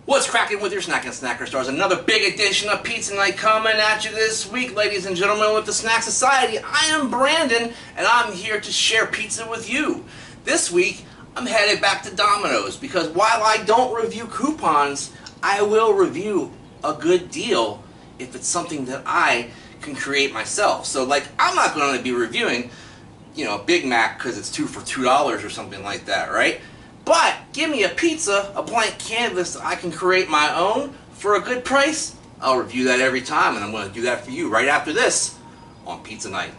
What's cracking with your snacking snacker stars? Another big edition of Pizza Night coming at you this week, ladies and gentlemen, with the Snack Society. I am Brandon, and I'm here to share pizza with you. This week, I'm headed back to Domino's because while I don't review coupons, I will review a good deal if it's something that I can create myself. So, like, I'm not going to be reviewing, a Big Mac because it's 2 for $2 or something like that, right? But give me a pizza, a blank canvas that I can create my own for a good price. I'll review that every time, and I'm going to do that for you right after this on Pizza Night.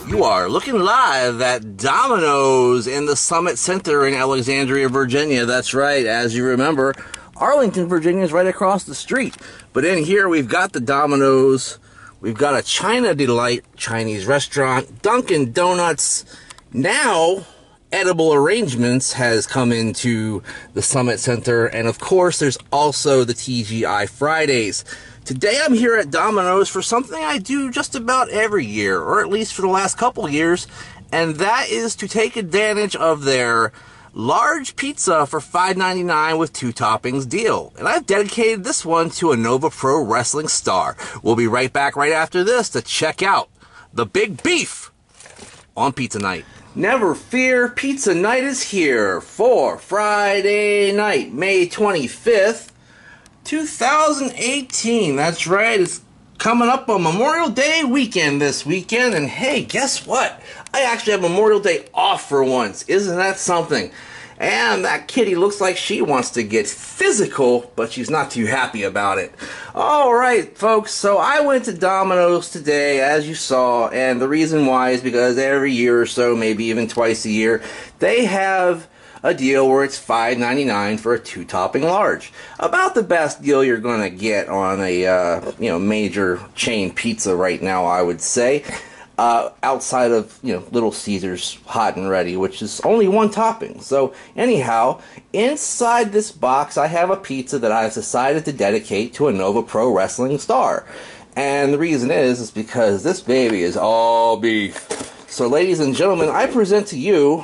You are looking live at Domino's in the Summit Center in Alexandria, Virginia. That's right, as you remember, Arlington, Virginia is right across the street. But in here, we've got the Domino's. We've got a China Delight Chinese restaurant, Dunkin' Donuts. Now, Edible Arrangements has come into the Summit Center. And of course, there's also the TGI Fridays. Today, I'm here at Domino's for something I do just about every year, or at least for the last couple years. And that is to take advantage of their large pizza for $5.99 with 2 toppings deal. And I've dedicated this one to a Nova Pro Wrestling star. We'll be right back right after this to check out the Big Beef on Pizza Night. Never fear, Pizza Night is here for Friday night, May 25th, 2018. That's right, it's coming up on Memorial Day weekend this weekend. And hey, guess what? I actually have Memorial Day off for once. Isn't that something? And that kitty looks like she wants to get physical, but she's not too happy about it. Alright, folks, so I went to Domino's today, as you saw, and the reason why is because every year or so, maybe even twice a year, they have a deal where it's $5.99 for a 2-topping large. About the best deal you're going to get on a major chain pizza right now, I would say. Outside of, Little Caesars Hot and Ready, which is only 1 topping. So, anyhow, inside this box, I have a pizza that I've decided to dedicate to a Nova Pro Wrestling star. And the reason is because this baby is all beef. So, ladies and gentlemen, I present to you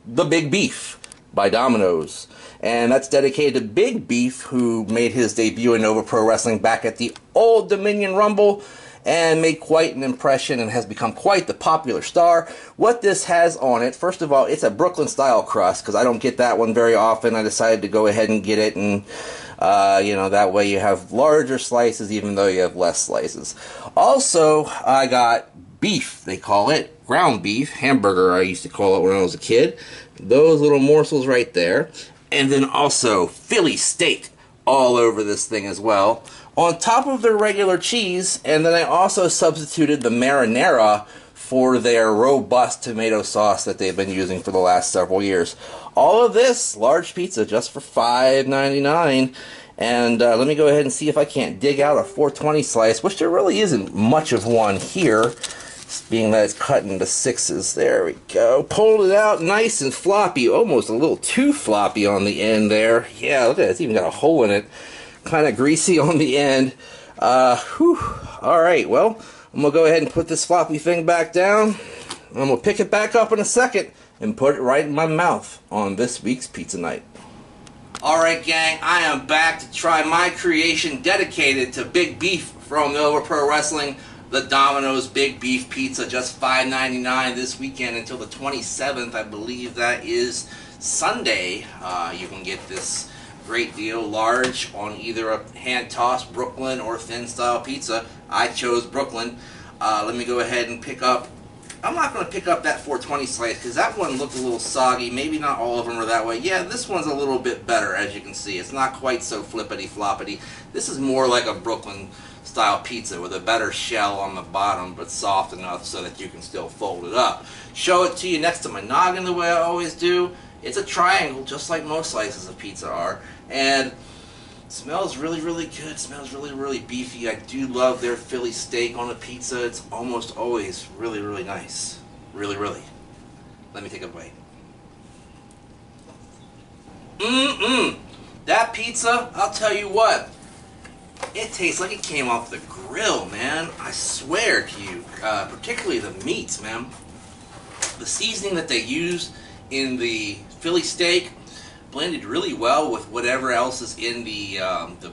the Big Beef by Domino's. And that's dedicated to Big Beef, who made his debut in Nova Pro Wrestling back at the old Dominion Rumble, and made quite an impression and has become quite the popular star. What this has on it, first of all, it's a Brooklyn-style crust, because I don't get that one very often. I decided to go ahead and get it, and, that way you have larger slices, even though you have less slices. Also, I got beef, they call it. Ground beef, hamburger, I used to call it when I was a kid. Those little morsels right there. And then also Philly steak all over this thing as well, on top of their regular cheese. And then I also substituted the marinara for their robust tomato sauce that they've been using for the last several years. All of this large pizza just for $5.99. And let me go ahead and see if I can't dig out a 420 slice, which there really isn't much of one here, being that it's cut into 6s. There we go. Pulled it out nice and floppy, almost a little too floppy on the end there. Yeah, look at it. It's even got a hole in it. Kind of greasy on the end. Alright, well, I'm going to go ahead and put this floppy thing back down. I'm going to pick it back up in a second and put it right in my mouth on this week's Pizza Night. Alright, gang, I am back to try my creation dedicated to Big Beef from Nova Pro Wrestling. The Domino's Big Beef Pizza, just $5.99 this weekend until the 27th. I believe that is Sunday. You can get this great deal, large, on either a hand-tossed Brooklyn or thin-style pizza. I chose Brooklyn. Let me go ahead and pick up. I'm not going to pick up that 420 slice because that one looked a little soggy. Maybe not all of them are that way. Yeah, this one's a little bit better, as you can see. It's not quite so flippity-floppity. This is more like a Brooklyn style pizza with a better shell on the bottom, but soft enough so that you can still fold it up. Show it to you next to my noggin the way I always do. It's a triangle, just like most slices of pizza are, and it smells really, really good. It smells really, really beefy. I do love their Philly steak on a pizza. It's almost always really, really nice. Really, really. Let me take a bite. That pizza, I'll tell you what, It tastes like it came off the grill, man. I swear to you. Particularly the meats, man. The seasoning that they use in the Philly steak blended really well with whatever else is in the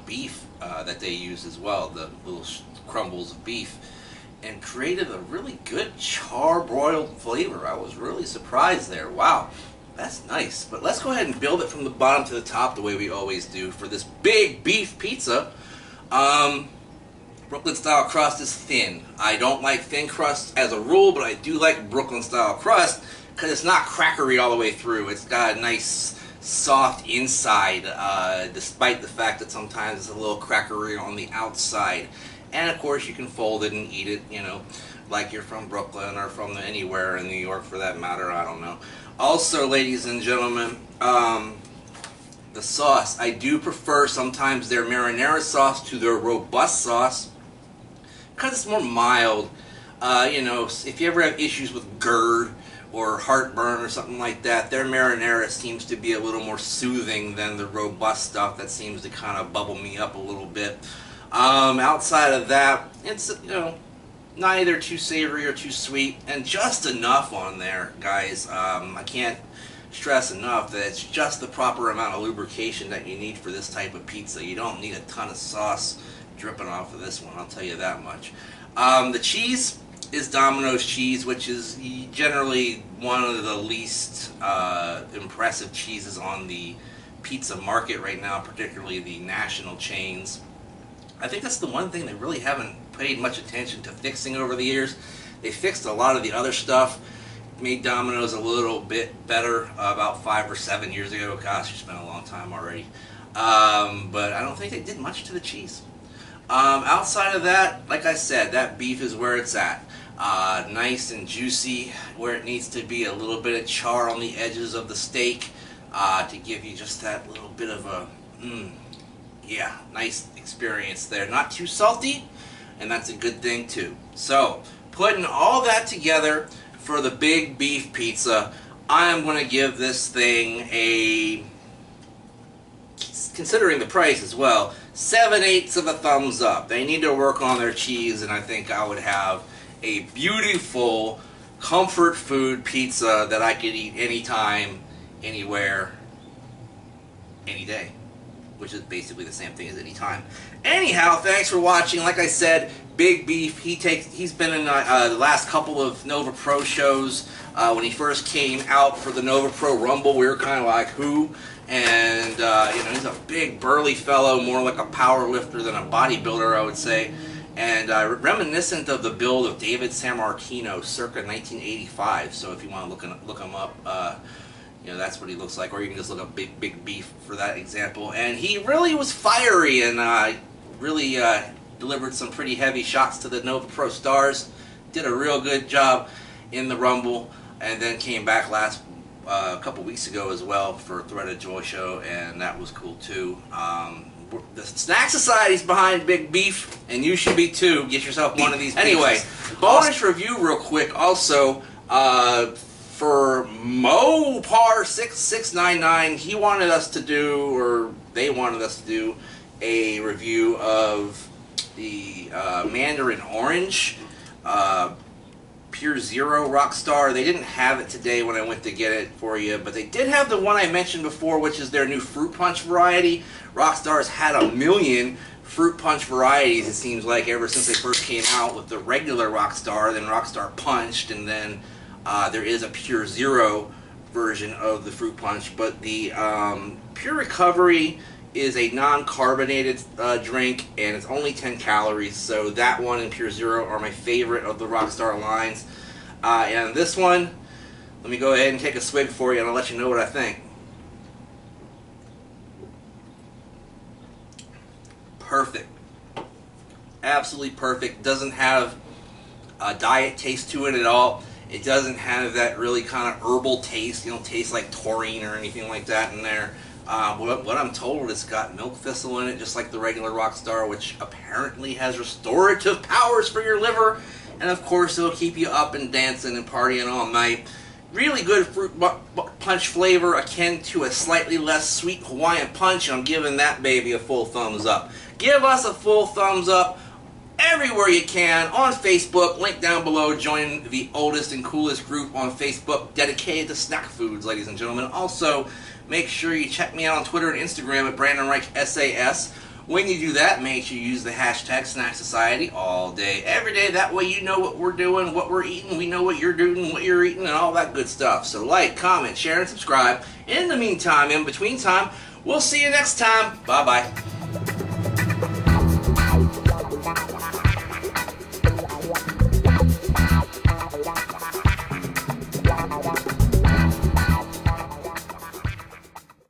beef that they use as well, the little crumbles of beef, and created a really good charbroiled flavor. I was really surprised there. Wow, that's nice. But let's go ahead and build it from the bottom to the top the way we always do for this big beef pizza. Brooklyn style crust is thin. I don't like thin crust as a rule, but I do like Brooklyn style crust because it's not crackery all the way through. It's got a nice soft inside, despite the fact that sometimes it's a little crackery on the outside. And of course you can fold it and eat it, you know, like you're from Brooklyn or from anywhere in New York for that matter, I don't know. Also, ladies and gentlemen, the sauce, I do prefer sometimes their marinara sauce to their robust sauce because it's more mild. You know, if you ever have issues with GERD or heartburn or something like that, their marinara seems to be a little more soothing than the robust stuff that seems to kind of bubble me up a little bit. Outside of that, it's, you know, neither too savory or too sweet, and just enough on there, guys. I can't stress enough that it's just the proper amount of lubrication that you need for this type of pizza. You don't need a ton of sauce dripping off of this one, I'll tell you that much. The cheese is Domino's cheese, which is generally one of the least impressive cheeses on the pizza market right now, particularly the national chains. I think that's the one thing they really haven't paid much attention to fixing over the years. They fixed a lot of the other stuff, made Domino's a little bit better about 5 or 7 years ago. Gosh, it's been a long time already. But I don't think they did much to the cheese. Outside of that, like I said, that beef is where it's at. Nice and juicy, where it needs to be. A little bit of char on the edges of the steak to give you just that little bit of a, yeah, nice experience there. Not too salty, and that's a good thing too. So, putting all that together for the big beef pizza, I am going to give this thing a, considering the price as well, 7/8 of a thumbs up. They need to work on their cheese, and I think I would have a beautiful comfort food pizza that I could eat anytime, anywhere, any day, which is basically the same thing as any time. Anyhow, thanks for watching. Like I said, Big Beef, he's been in the last couple of Nova Pro shows. When he first came out for the Nova Pro Rumble, we were kind of like, who? And you know, he's a big burly fellow, more like a power lifter than a bodybuilder, I would say. And reminiscent of the build of David Sammartino circa 1985. So if you want to look him up, you know, that's what he looks like. Or you can just look up Big Beef for that example. And he really was fiery and really delivered some pretty heavy shots to the Nova Pro stars. Did a real good job in the Rumble, and then came back a couple weeks ago as well for Thread of Joy show, and that was cool too. The Snack Society's behind Big Beef, and you should be too. Get yourself one of these. Anyway, bonus review real quick. Also, for Mopar6699, he wanted us to do, or they wanted us to do, a review of the Mandarin Orange Pure Zero Rockstar. They didn't have it today when I went to get it for you, but they did have the one I mentioned before, which is their new fruit punch variety. Rockstar's had a million fruit punch varieties, it seems like, ever since they first came out with the regular Rockstar, then Rockstar Punched, and then there is a Pure Zero version of the fruit punch. But the Pure Recovery is a non-carbonated drink, and it's only 10 calories, so that one and Pure Zero are my favorite of the Rockstar lines. And this one, let me go ahead and take a swig for you, and I'll let you know what I think. Perfect. Absolutely perfect. Doesn't have a diet taste to it at all. It doesn't have that really kind of herbal taste. You don't taste like taurine or anything like that in there. What I'm told, it's got milk thistle in it, just like the regular Rockstar, which apparently has restorative powers for your liver. And of course, it'll keep you up and dancing and partying all night. really good fruit punch flavor akin to a slightly less sweet Hawaiian punch. I'm giving that baby a full thumbs up. Give us a full thumbs up everywhere you can on Facebook. Link down below. Join the oldest and coolest group on Facebook dedicated to snack foods, ladies and gentlemen. Also, make sure you check me out on Twitter and Instagram at Brandon Reich SAS. When you do that, make sure you use the hashtag Snack Society all day, every day. That way you know what we're doing, what we're eating. We know what you're doing, what you're eating, and all that good stuff. So like, comment, share, and subscribe. In the meantime, in between time, we'll see you next time. Bye-bye.